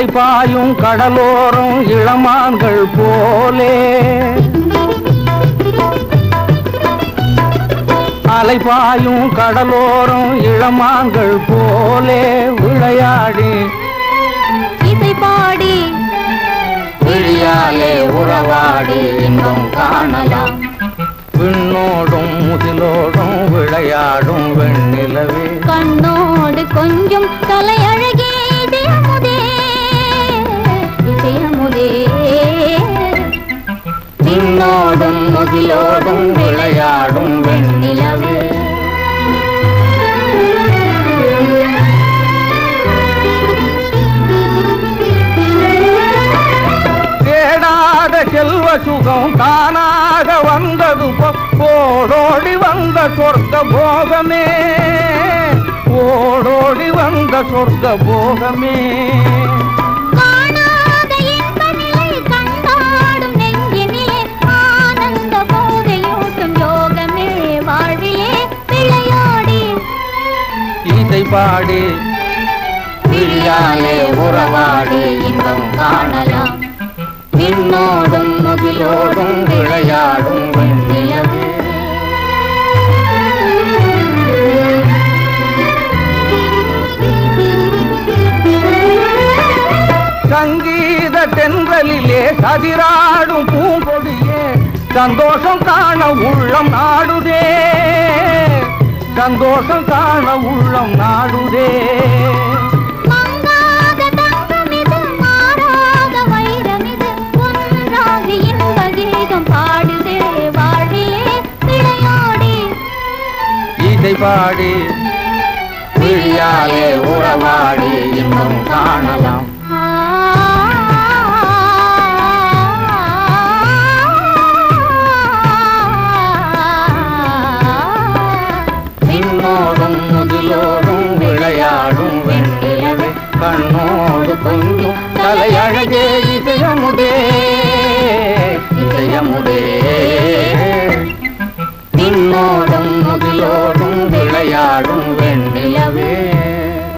அலைபாயும் கடலோரம் இளமான்கள் போலே அலைபாயும் கடலோரம் இளமான்கள் போலே விளையாடி இசை பாடி விழியாலே உறவாடி இன்பம் காணலாம். விண்ணோடும் முதிலோடும் விளையாடும் வெண்ணிலவே கண்ணோடு கொஞ்சம் தலையழகே இசையமுதே இசையமுதே. விண்ணோடும் முதிலோடும் விளையாடும் வெண்ணிலவே தேடாத செல்வ சுகம் தானாக வந்தது ஓடோடி வந்த சொர்க்க போகமே ஓடோடி வந்த சொர்க்க போகமே. காணாத இன்ப நிலை கண்டாடும் நெஞ்சினிலே ஆனந்த போதையூட்டும் யோகமே வாழ்விலே விளையாடி இசை பாடி விழியாலே உறவாடி இன்பம் காணலாம். விண்ணோடும் முகிலோடும் விளையாடும் வெண்ணிலவே சங்கீத தென்றலிலே சதிராடும் பூங்கொடியே சந்தோஷம் காண உள்ளம் நாடுதே சந்தோஷம் காண உள்ளம் நாடுதே. இசை பாடி விழியாலே உறவாடி இன்பம் காணலாம். விண்ணோடும் முதிலோடும் விளையாடும் வெண்ணிலவே கண்ணோடு கொஞ்சம் தலையழகே இசையமுதே இசையமுதே. விண்ணோடும் முதிலோடும் விளையாடும்